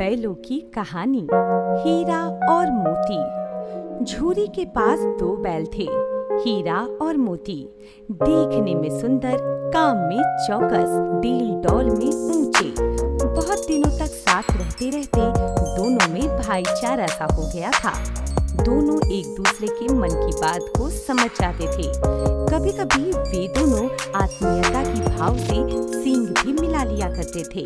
बैलों की कहानी। हीरा और मोती। झूरी के पास 2 बैल थे, हीरा और मोती। देखने में सुंदर, काम में चौकस, डील डौल में ऊंचे। बहुत दिनों तक साथ रहते रहते दोनों में भाईचारा सा हो गया था। दोनों एक दूसरे के मन की बात को समझ जाते थे। कभी कभी वे दोनों आत्मीयता की भाव से सींग भी मिला लिया करते थे।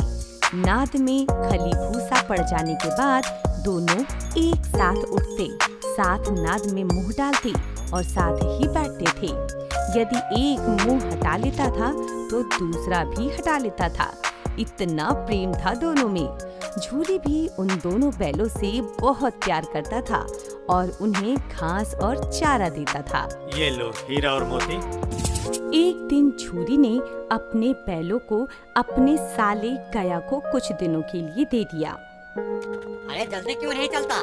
नाद में खली भूसा पड़ जाने के बाद दोनों एक साथ उठते, साथ नाद में मुंह डालते और साथ ही बैठते थे। यदि एक मुंह हटा लेता था तो दूसरा भी हटा लेता था। इतना प्रेम था दोनों में। झूरी भी उन दोनों बैलों से बहुत प्यार करता था और उन्हें घास और चारा देता था। ये लो हीरा और मोती। एक दिन झूरी ने अपने बैलों को अपने साले गया को कुछ दिनों के लिए दे दिया। अरे जल्दी क्यों नहीं चलता?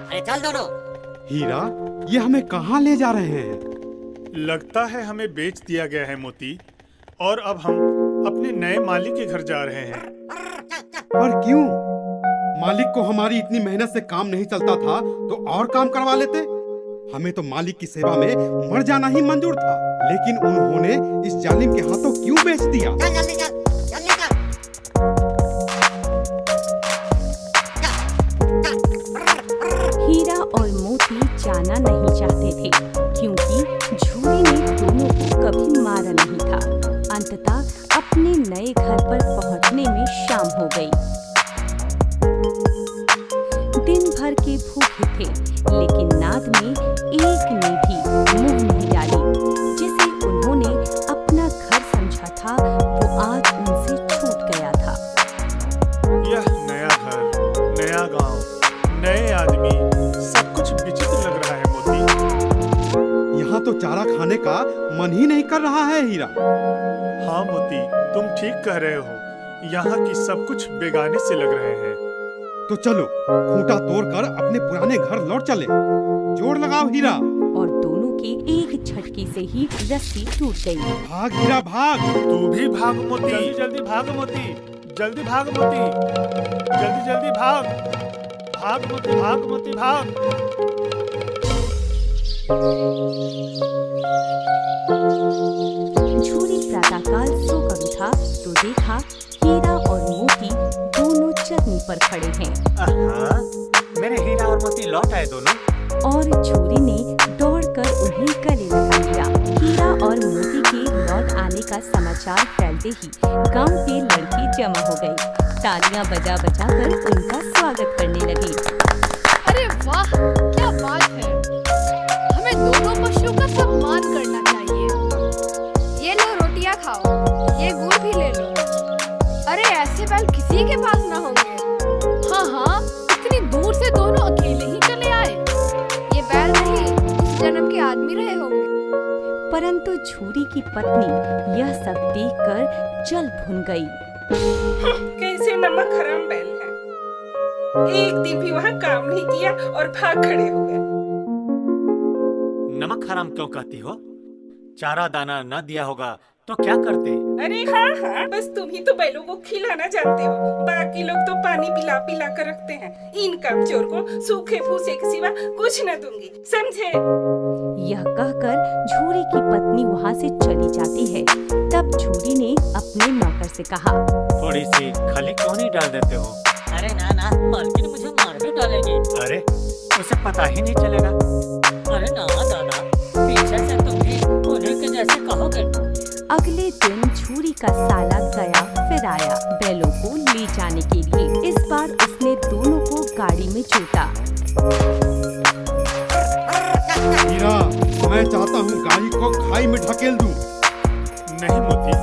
अरे चल दोनों। हीरा, ये हमें कहाँ ले जा रहे हैं? लगता है हमें बेच दिया गया है मोती, और अब हम अपने नए मालिक के घर जा रहे हैं। पर क्यों? मालिक को हमारी इतनी मेहनत से काम नहीं चलता था तो और काम करवा लेते। हमें तो मालिक की सेवा में मर जाना ही मंजूर था, लेकिन उन्होंने इस जालिम के हाथों क्यों बेच दिया? चल जल्दी चल, जल्दी चल। हीरा और मोती जाना नहीं चाहते थे, क्योंकि झूरी ने दोनों को कभी मारा नहीं था। अंततः अपने नए घर पर पहुंचने में शाम हो गई। दिन भर के भूखे थे, लेकिन नाद में एक ने भी मुंह नहीं डाली। जिसे उन्होंने अपना घर समझा था वो आज उनसे छूट गया था। यह नया घर, नया गांव, नए आदमी, सब कुछ विचित्र लग रहा है मोती। यहाँ तो चारा खाने का मन ही नहीं कर रहा है हीरा। हाँ मोती, तुम ठीक कह रहे हो। यहाँ की सब कुछ बेगाने से लग रहे हैं। तो चलो खूंटा तोड़कर अपने पुराने घर लौट चले। जोर लगाओ हीरा। और दोनों के एक झटके से ही रस्सी टूट गई। भाग हीरा भाग। तू भी भाग मोती। जल्दी जल्दी भाग मोती, जल्दी भाग मोती, जल्दी जल्दी भाग। भाग मोती, भाग मोती, भाग। झूरी प्रातःकाल सोकर उठा तो देखा हीरा और मोती दोनों चरनी पर खड़े हैं। मेरे हीरा और मोती लौट आए दोनों। और झूरी ने दौड़कर उन्हें गले लगा लिया। हीरा और मोती के लौट आने का समाचार फैलते ही गांव के लड़के जमा हो गए। तालियां बजा बजा कर उनका स्वागत करने लगे। अरे वाह, क्या बात है! हमें दोनों पशुओं का सम्मान करना चाहिए। ये लो रोटियां खाओ, ये गुड़ भी ले लो। अरे ऐसे बैल किसी के पास ना होंगे। हाँ, इतनी दूर से दोनों अकेले ही चले आए। ये बैल नहीं, उस जन्म के आदमी रहे होंगे। परंतु झूरी की पत्नी यह सब देखकर जल भुन गई। कैसे नमक हराम बैल है। एक दिन भी वहाँ काम नहीं किया और भाग खड़े हो गए। नमक हराम क्यों कहती हो? चारा दाना न दिया होगा तो क्या करते? अरे हाँ, बस तुम ही तो बैलों को खिलाना जानते हो। बाकी लोग तो पानी पिला पिला कर रखते हैं। इन कमचोर को सूखे फूसे के सिवा कुछ न दूंगी, समझे? यह कहकर झूरी की पत्नी वहाँ से चली जाती है। तब झूरी ने अपने नौकर से कहा, थोड़ी सी खली क्यों नहीं डाल देते हो? अरे ना, मालकिन मुझे मार भी डालेगी। अरे उसे पता ही नहीं चलेगा। अरे ना दादा, पीछे से तुम भी उन्हीं के जैसे कहोगे। अगले दिन झूरी का साला गया फिर आया बैलों को ले जाने के लिए। इस बार उसने दोनों को गाड़ी में जोता। हीरा, मैं चाहता हूँ गाड़ी को खाई में ढकेल दूं। नहीं मोती,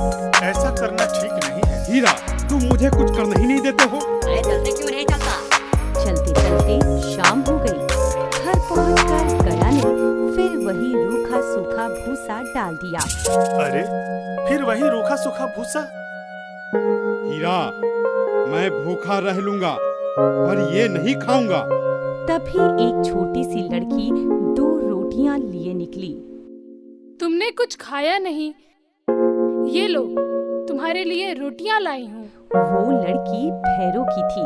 ऐसा करना ठीक नहीं है। हीरा, तुम मुझे कुछ करने ही नहीं देते हो। अरे जल्दी क्यों नहीं चलता? चलते चलते शाम हो गई। घर पहुंचकर गया ने फिर वही रूखा सूखा भूसा डाल दिया। अरे फिर वही रूखा सूखा भूसा? हीरा, मैं भूखा रह लूंगा पर ये नहीं खाऊंगा। तभी एक छोटी सी लड़की 2 रोटियां लिए निकली। तुमने कुछ खाया नहीं? ये लो, तुम्हारे लिए रोटियां लाई हूँ। वो लड़की भैरों की थी।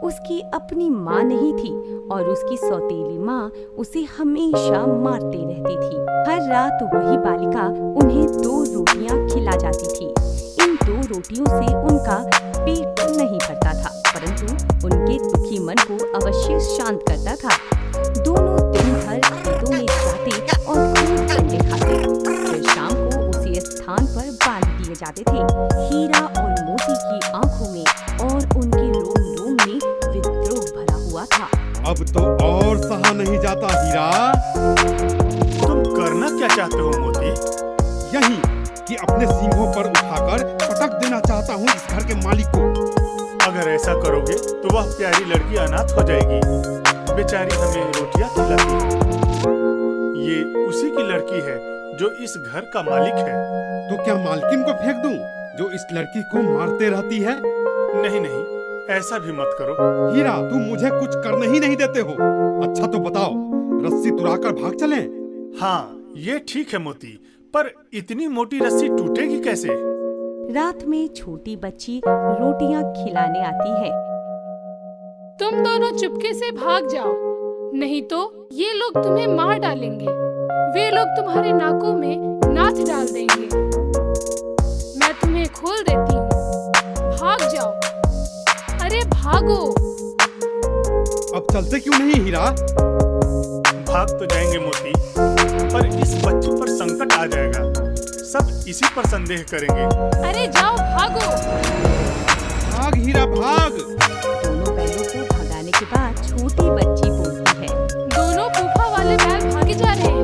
उसकी अपनी माँ नहीं थी और उसकी सौतेली माँ उसे हमेशा मारते रहती थी। हर रात वही बालिका उन्हें 2 रोटियां खिला जाती थी। इन 2 रोटियों से उनका पेट नहीं भरता था, परंतु उनके दुखी मन को अवश्य शांत करता था। दोनों दिन भर खेतों में जाते और खूब अंडे खाते। फिर शाम को उसी स्थान पर बांध दिए जाते थे। हीरा और मोती की आंखों में और उनके रोम रोम में विद्रोह भरा हुआ था। अब तो और सहा नहीं जाता हीरा। तुम करना क्या चाहते हो मोती? यही कि अपने सींगों पर उठाकर पटक देना चाहता हूँ इस घर के मालिक को। अगर ऐसा करोगे तो वह प्यारी लड़की अनाथ हो जाएगी। बेचारी हमें रोटियां खिलाती है। ये उसी की लड़की है जो इस घर का मालिक है। तो क्या मालकिन को फेंक दूं जो इस लड़की को मारते रहती है? नहीं नहीं, ऐसा भी मत करो। हीरा, तुम मुझे कुछ करने ही नहीं देते हो। अच्छा तो बताओ, रस्सी तुराकर भाग चलें? हाँ, ये ठीक है मोती, पर इतनी मोटी रस्सी टूटेगी कैसे? रात में छोटी बच्ची रोटियां खिलाने आती है। तुम दोनों चुपके से भाग जाओ, नहीं तो ये लोग तुम्हें मार डालेंगे। वे लोग तुम्हारे नाकों में नाथ डाल देंगे। मैं तुम्हें खोल देती हूँ, भाग जाओ। अरे भागो। अब चलते क्यों नहीं हीरा? भाग तो जाएंगे मोती, पर इस बच्चे पर संकट आ जाएगा। सब इसी पर संदेह करेंगे। अरे जाओ, भागो। भाग हीरा, भाग। दोनों बैलों को भगाने के बाद छोटी बच्ची बोलती है, दोनों फूफा वाले बैल भागे जा रहे हैं।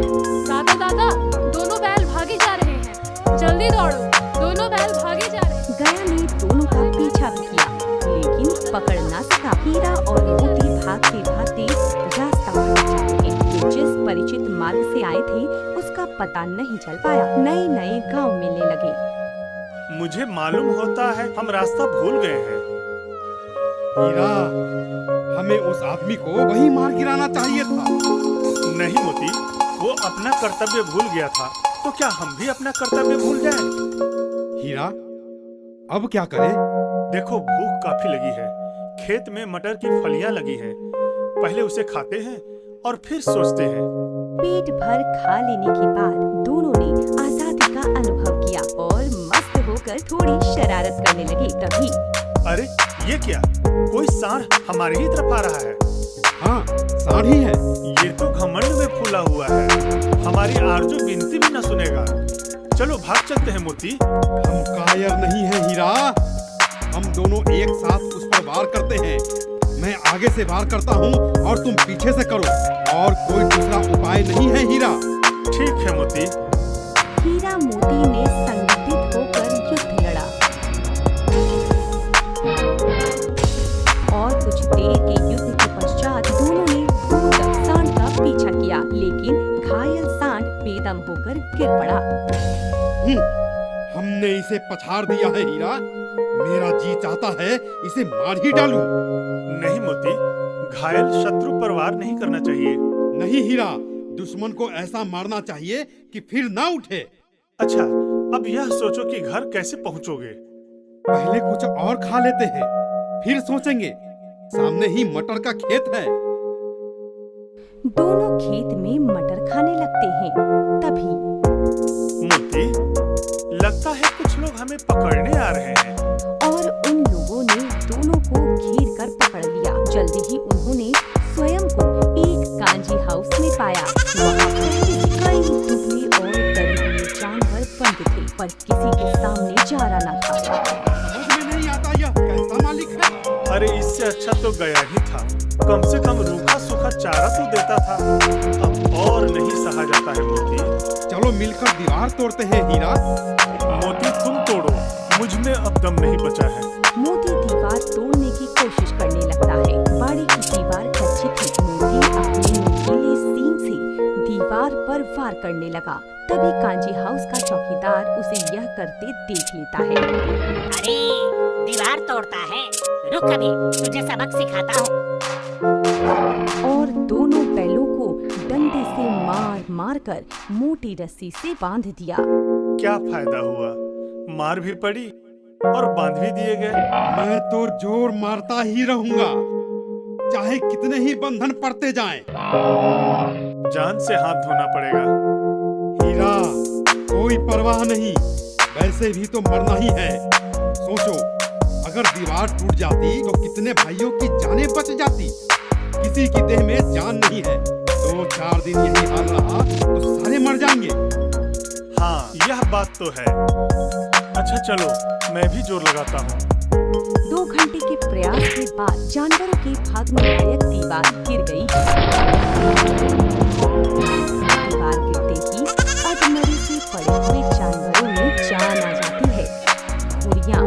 दादा दादा, दोनों बैल भागे जा रहे हैं। जल्दी दौड़ो, दोनों बैल भागे जा रहे हैं। गया ने दोनों का पीछा भी किया, लेकिन पकड़ ना सका। हीरा और मोती भागते भागते रास्ता भूल जाते हैं। वे जिस परिचित मार्ग से आए थे उसका पता नहीं चल पाया। नए नए गांव मिलने लगे। मुझे मालूम होता है हम रास्ता भूल गए हैं। हीरा, हमें उस आदमी को वही मार गिराना चाहिए था। नहीं मोती, वो अपना कर्तव्य भूल गया था, तो क्या हम भी अपना कर्तव्य भूल जाएं? हीरा, अब क्या करें? देखो, भूख काफी लगी है। खेत में मटर की फलियां लगी हैं। पहले उसे खाते हैं और फिर सोचते हैं। पेट भर खा लेने के बाद दोनों ने आजादी का अनुभव किया और मस्त होकर थोड़ी शरारत करने लगे। तभी अरे ये क्या? कोई सांड हमारे ही तरफ आ रहा है। हाँ, सांड ही है। ये तो घमंड में फूला हुआ है। हमारी आरज़ू विनती भी न सुनेगा। चलो भाग चलते हैं मोती। हम कायर नहीं हैं हीरा। हम दोनों एक साथ उस पर वार करते हैं। मैं आगे से वार करता हूँ और तुम पीछे से करो। और कोई दूसरा उपाय नहीं है हीरा। ठीक है मोती। हीरा मोती ने संगठित होकर युद्ध लड़ा और कुछ देर के युद्ध के पश्चात दोनों ने दूर तक सांड का पीछा किया, लेकिन घायल सांड बेदम होकर गिर पड़ा। हमने इसे पछाड़ दिया है हीरा। मेरा जी चाहता है इसे मार ही डालूं। नहीं मोती, घायल शत्रु पर वार नहीं करना चाहिए। नहीं हीरा, दुश्मन को ऐसा मारना चाहिए कि फिर ना उठे। अच्छा, अब यह सोचो कि घर कैसे पहुंचोगे। पहले कुछ और खा लेते हैं, फिर सोचेंगे। सामने ही मटर का खेत है। दोनों खेत में मटर खाने लगते हैं। तभी मोती, लगता है कुछ लोग हमें पकड़ने आ रहे हैं। और उन लोगों ने दोनों को घेर कर पकड़ लिया। जल्दी ही उन्होंने स्वयं को एक कांजी हाउस में पाया। वहाँ पर कई दुबले और डरे हुए जानवर बंद थे, पर किसी के सामने चारा न था। समझ में नहीं आता यह कैसा मालिक है। अरे इससे अच्छा तो गया ही था। कम से कम रूखा सूखा चारा तो देता था। अब और नहीं सहा जाता है मोती। चलो मिलकर दीवार तोड़ते हैं हीरा। मोती तुम तोड़ो, मुझ में अब दम नहीं बचा है। मोती दीवार तोड़ने की कोशिश करने लगता है। बाड़ी की दीवार कच्ची थी। मोती अपने नुकीले सींग से दीवार पर वार करने लगा। तभी कांजी हाउस का चौकीदार उसे यह करते देख लेता है। अरे दीवार तोड़ता है, रुक अभी तुझे सबक सिखाता हूँ। और दोनों बैलों को डंडे से मार मार कर मोटी रस्सी से बांध दिया। क्या फायदा हुआ? मार भी पड़ी और बांध भी दिए गए। मैं तो जोर मारता ही रहूंगा, चाहे कितने ही बंधन पड़ते जाएं। जान से हाथ धोना पड़ेगा। हीरा, कोई परवाह नहीं, वैसे भी तो मरना ही है। सोचो, अगर दीवार टूट जाती तो कितने भाइयों की जानें बच जाती। किसी की देह में जान नहीं है, 2-4 दिन यही हाल रहा तो सारे मर जाएंगे। हाँ, यह बात तो है। अच्छा चलो, मैं भी जोर लगाता हूँ। 2 घंटे के प्रयास के बाद जानवरों के भागने लायक दीवार गिर गई। दीवार गिरते ही अधमरे से पड़े हुए जानवरों में जान आ जाती है। मुर्गियाँ,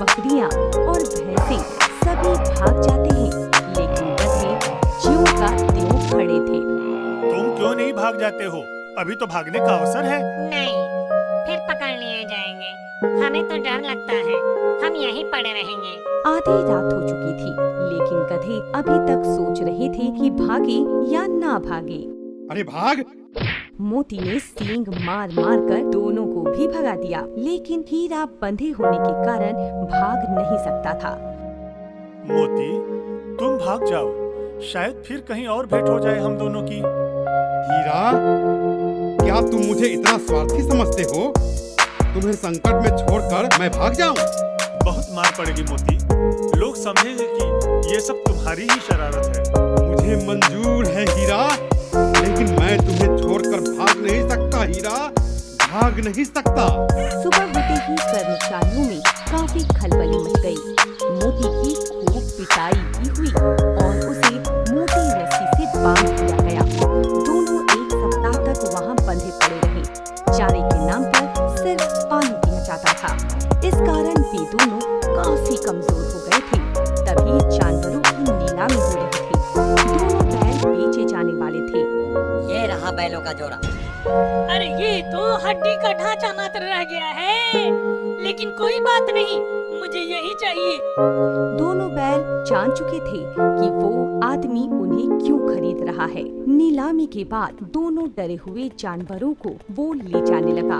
बकरियाँ और भैंसें सभी भाग जाते हैं, लेकिन गधे ज्यों का त्यों खड़े थे। तुम क्यों नहीं भाग जाते हो? अभी तो भागने का अवसर है। नहीं, फिर पकड़ लिए जाएंगे। हमें तो डर लगता है, हम यहीं पड़े रहेंगे। आधी रात हो चुकी थी, लेकिन गधे अभी तक सोच रहे थे कि भागे या ना भागे। अरे भाग! मोती ने सींग मार मार कर दोनों को भी भगा दिया, लेकिन हीरा बंधे होने के कारण भाग नहीं सकता था। मोती, तुम भाग जाओ, शायद फिर कहीं और भेंट हो जाए हम दोनों की। हीरा, क्या तुम मुझे इतना स्वार्थी समझते हो? तुम्हें संकट में छोड़कर मैं भाग जाऊं? बहुत मार पड़ेगी मोती, लोग समझेंगे कि ये सब तुम्हारी ही शरारत है। मुझे मंजूर है हीरा, लेकिन मैं तुम्हें छोड़कर भाग नहीं सकता हीरा, भाग नहीं सकता। सुबह होते ही कर्मचारियों में काफी खलबली मच गई। मोती की खूब पिटाई भी हुई और उसे मोटी रस्सी से बांध दिया गया। दोनों 1 सप्ताह तक वहाँ बंधे पड़े रहे। चारे के नाम पर सिर्फ पानी दिया जाता था। इस कारण वे दोनों काफी कमजोर हो गए थे। तभी जानवरों की नीलामी हो रही थी। दोनों बैल बेचे जाने वाले थे। ये रहा बैलों का जोड़ा। अरे ये तो हड्डी का ढांचा मात्र रह गया है, लेकिन कोई बात नहीं, मुझे यही चाहिए। दोनों बैल जान चुके थे कि वो आदमी उन्हें क्यों खरीद रहा है। नीलामी के बाद दोनों डरे हुए जानवरों को वो ले जाने लगा।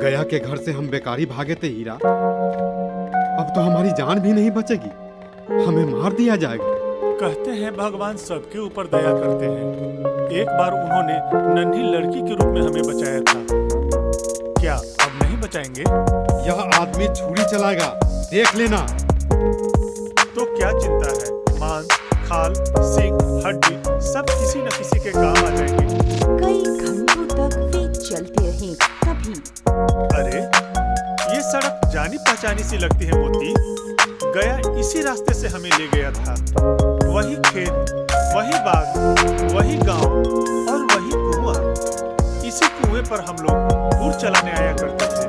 गया के घर से हम बेकारी भागे थे हीरा, अब तो हमारी जान भी नहीं बचेगी, हमें मार दिया जाएगा। कहते हैं भगवान सबके ऊपर दया करते हैं। एक बार उन्होंने नन्ही लड़की के रूप में हमें बचाया था, क्या अब नहीं बचाएंगे? यह आदमी छुरी चलाएगा, देख लेना। तो क्या चिंता है, मांस, खाल, सींग, हड्डी सब किसी न किसी के काम आ जाएंगे। कई घंटों तक वे चलते रहे। तभी अरे, ये सड़क जानी पहचानी सी लगती है मोती, गया इसी रास्ते से हमें ले गया था। वही खेत, वही बाग, वही गांव और वही कुआं। इसी कुएं पर हम लोग गुड़ चलाने आया करते थे।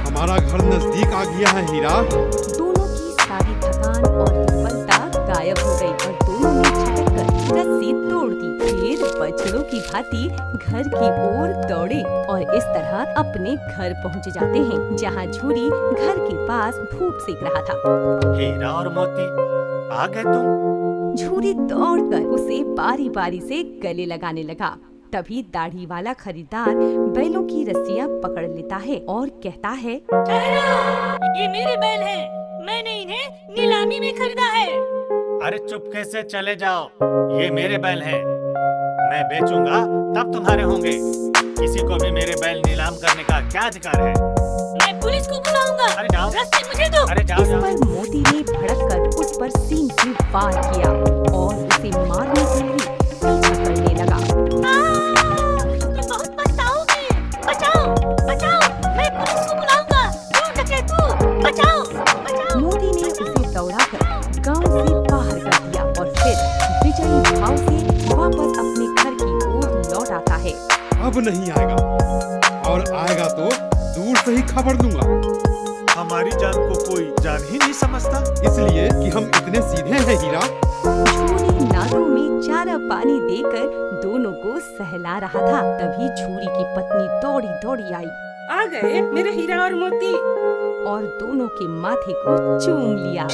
हमारा घर नजदीक आ गया है हीरा। दोनों की सारी थकान और विफलता गायब हो गई और दोनों ने झटक कर रस्सी तोड़ दी। फिर बछड़ों की भांति घर की ओर दौड़े और इस तरह अपने घर पहुंच जाते हैं, जहां झूरी घर के पास धूप सेक रहा था। हीरा और मोती, आ गए तुम? झूरी दौड़कर उसे बारी बारी से गले लगाने लगा। तभी दाढ़ी वाला खरीदार बैलों की रस्सियां पकड़ लेता है और कहता है, ठहरो, ये मेरे बैल हैं, मैंने इन्हें नीलामी में खरीदा है। अरे चुपके से चले जाओ, ये मेरे बैल हैं, मैं बेचूंगा तब तुम्हारे होंगे। किसी को भी मेरे बैल नीलाम करने का क्या अधिकार है? मैं पुलिस को बुलाऊंगा। अरे जाओ, रस्सी मुझे दो। अरे जाओ इस जाओ। पर मोती ने भड़ककर उस पर सींग से वार किया और उसे मारने के लिए पीछा करने लगा। तुम बहुत पछताओगे। बचाओ, बचाओ, मैं पुलिस को बुलाऊंगा। तू डकैतू, बचाओ, बचाओ। मोती ने उसे दौड़ाकर गांव से बाहर कर दिया और फिर विजयी भाव से वापस अपने घर की ओर लौट आता है। अब नहीं आएगा, और आएगा तो दूर से ही खबर दूंगा। हमारी जान को कोई जान ही नहीं समझता, इसलिए कि हम इतने सीधे हैं हीरा। झूरी नादों में चारा पानी देकर दोनों को सहला रहा था। तभी झूरी की पत्नी दौड़ी दौड़ी आई आ गए मेरे हीरा और मोती। और दोनों के माथे को चूम लिया।